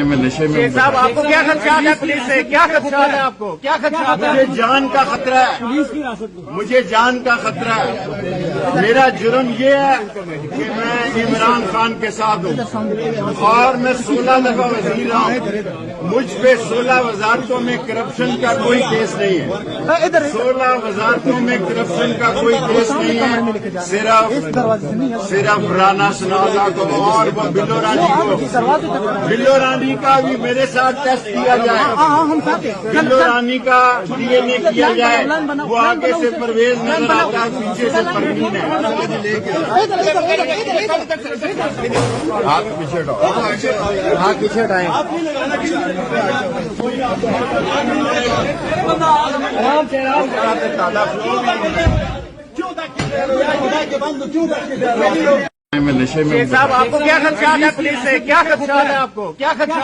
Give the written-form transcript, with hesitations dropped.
میں نشے میں شیخ صاحب آپ کو کیا خدشات ہے پولیس سے؟ کیا خدشات ہے آپ کو؟ کیا خدشات ہے؟ مجھے جان کا خطرہ ہے، مجھے جان کا خطرہ ہے۔ میرا جرم یہ ہے کہ میں عمران خان کے ساتھ ہوں اور میں 16 دفعہ وزیر رہا ہوں۔ مجھ پہ 16 وزارتوں میں کرپشن کا کوئی کیس نہیں ہے، 16 وزارتوں میں کرپشن کا کوئی کیس نہیں ہے، صرف رانا سنادا کو اور وہ بلو رانی کو۔ بلو رانی کا بھی میرے ساتھ ٹیسٹ کیا جائے، بلو رانی کا ڈی این اے کیا جائے، وہ آگے سے پرویز نظر آتا ہے، پیچھے سے پروین ہے۔ ہاتھ پیچھے ہٹاؤ، ہاتھ پیچھے ہٹائیں۔ میں نشے میں شیخ صاحب آپ کو کیا خدشات ہے پولیس سے؟ کیا خدشات ہے آپ کو؟ کیا خدشات